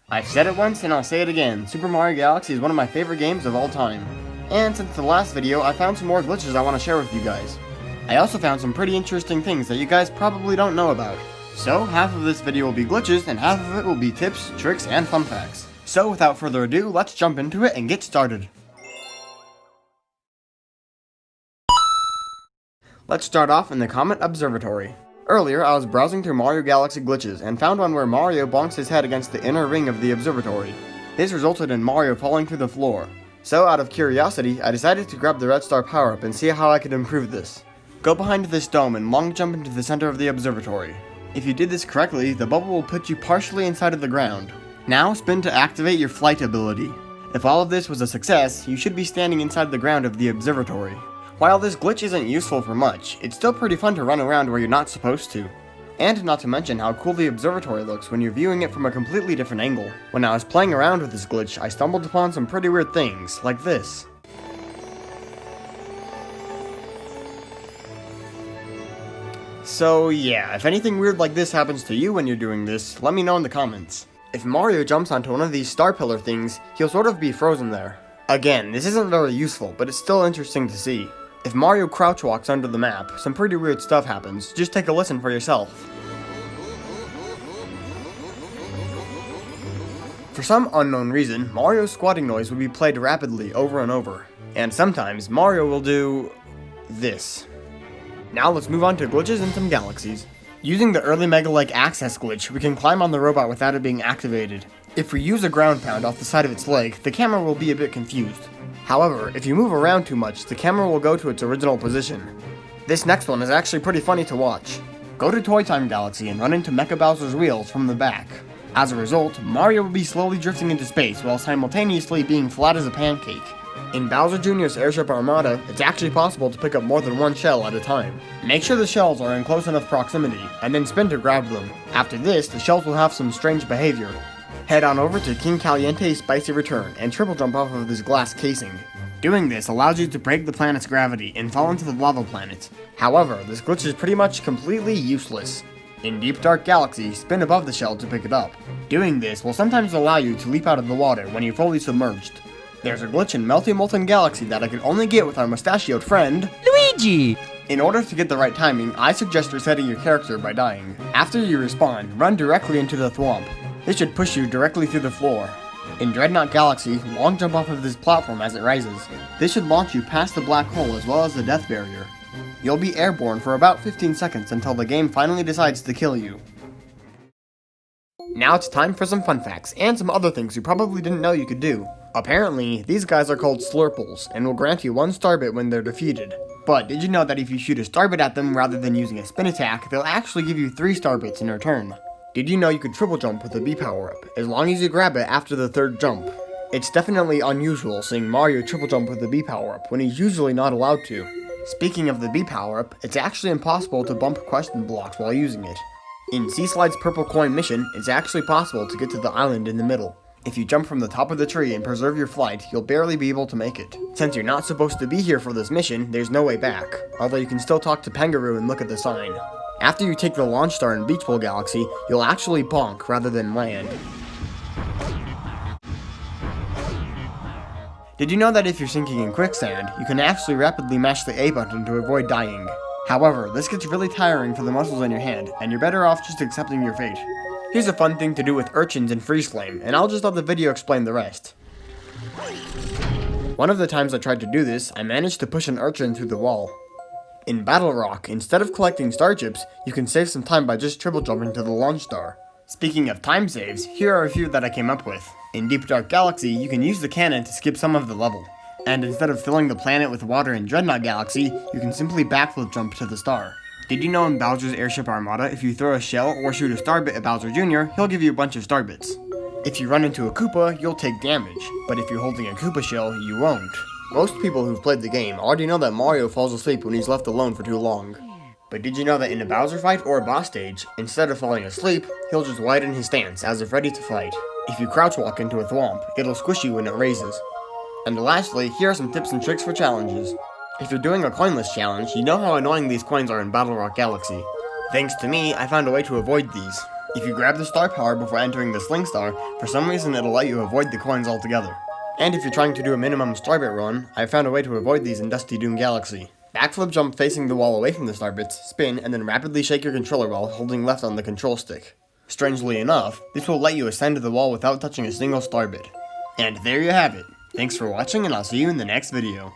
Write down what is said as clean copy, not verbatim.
I've said it once and I'll say it again, Super Mario Galaxy is one of my favorite games of all time. And since the last video, I found some more glitches I want to share with you guys. I also found some pretty interesting things that you guys probably don't know about. So, half of this video will be glitches and half of it will be tips, tricks, and fun facts. So without further ado, let's jump into it and get started. Let's start off in the Comet Observatory. Earlier, I was browsing through Mario Galaxy glitches and found one where Mario bonks his head against the inner ring of the observatory. This resulted in Mario falling through the floor. So, out of curiosity, I decided to grab the Red Star power-up and see how I could improve this. Go behind this dome and long jump into the center of the observatory. If you did this correctly, the bubble will put you partially inside of the ground. Now, spin to activate your flight ability. If all of this was a success, you should be standing inside the ground of the observatory. While this glitch isn't useful for much, it's still pretty fun to run around where you're not supposed to. And not to mention how cool the observatory looks when you're viewing it from a completely different angle. When I was playing around with this glitch, I stumbled upon some pretty weird things, like this. So yeah, if anything weird like this happens to you when you're doing this, let me know in the comments. If Mario jumps onto one of these star pillar things, he'll sort of be frozen there. Again, this isn't very useful, but it's still interesting to see. If Mario crouch walks under the map, some pretty weird stuff happens. Just take a listen for yourself. For some unknown reason, Mario's squatting noise will be played rapidly over and over. And sometimes, Mario will do this. Now let's move on to glitches in some galaxies. Using the early Mega Leg access glitch, we can climb on the robot without it being activated. If we use a ground pound off the side of its leg, the camera will be a bit confused. However, if you move around too much, the camera will go to its original position. This next one is actually pretty funny to watch. Go to Toy Time Galaxy and run into Mecha Bowser's wheels from the back. As a result, Mario will be slowly drifting into space while simultaneously being flat as a pancake. In Bowser Jr.'s Airship Armada, it's actually possible to pick up more than one shell at a time. Make sure the shells are in close enough proximity, and then spin to grab them. After this, the shells will have some strange behavior. Head on over to King Caliente's Spicy Return and triple jump off of this glass casing. Doing this allows you to break the planet's gravity and fall into the lava planet. However, this glitch is pretty much completely useless. In Deep Dark Galaxy, spin above the shell to pick it up. Doing this will sometimes allow you to leap out of the water when you're fully submerged. There's a glitch in Melty Molten Galaxy that I could only get with our mustachioed friend, Luigi! In order to get the right timing, I suggest resetting your character by dying. After you respawn, run directly into the thwomp. This should push you directly through the floor. In Dreadnought Galaxy, long jump off of this platform as it rises. This should launch you past the black hole as well as the death barrier. You'll be airborne for about 15 seconds until the game finally decides to kill you. Now it's time for some fun facts, and some other things you probably didn't know you could do. Apparently, these guys are called Slurples, and will grant you 1 star bit when they're defeated. But did you know that if you shoot a star bit at them rather than using a spin attack, they'll actually give you 3 star bits in return? Did you know you could triple jump with a B power-up, as long as you grab it after the 3rd jump? It's definitely unusual seeing Mario triple jump with a B power-up when he's usually not allowed to. Speaking of the B power-up, it's actually impossible to bump question blocks while using it. In Sea Slide's Purple Coin mission, it's actually possible to get to the island in the middle. If you jump from the top of the tree and preserve your flight, you'll barely be able to make it. Since you're not supposed to be here for this mission, there's no way back, although you can still talk to Pengaroo and look at the sign. After you take the launch star in Beach Bowl Galaxy, you'll actually bonk rather than land. Did you know that if you're sinking in quicksand, you can actually rapidly mash the A button to avoid dying? However, this gets really tiring for the muscles in your hand, and you're better off just accepting your fate. Here's a fun thing to do with urchins in Freeze Flame, and I'll just let the video explain the rest. One of the times I tried to do this, I managed to push an urchin through the wall. In Battle Rock, instead of collecting star chips, you can save some time by just triple jumping to the launch star. Speaking of time saves, here are a few that I came up with. In Deep Dark Galaxy, you can use the cannon to skip some of the level. And instead of filling the planet with water in Dreadnought Galaxy, you can simply backflip jump to the star. Did you know in Bowser's Airship Armada, if you throw a shell or shoot a star bit at Bowser Jr., he'll give you a bunch of star bits. If you run into a Koopa, you'll take damage, but if you're holding a Koopa shell, you won't. Most people who've played the game already know that Mario falls asleep when he's left alone for too long. But did you know that in a Bowser fight or a boss stage, instead of falling asleep, he'll just widen his stance as if ready to fight. If you crouch walk into a thwomp, it'll squish you when it raises. And lastly, here are some tips and tricks for challenges. If you're doing a coinless challenge, you know how annoying these coins are in Battle Rock Galaxy. Thanks to me, I found a way to avoid these. If you grab the star power before entering the Sling Star, for some reason it'll let you avoid the coins altogether. And if you're trying to do a minimum starbit run, I found a way to avoid these in Dusty Doom Galaxy. Backflip jump facing the wall away from the starbits, spin, and then rapidly shake your controller while holding left on the control stick. Strangely enough, this will let you ascend to the wall without touching a single starbit. And there you have it. Thanks for watching, and I'll see you in the next video.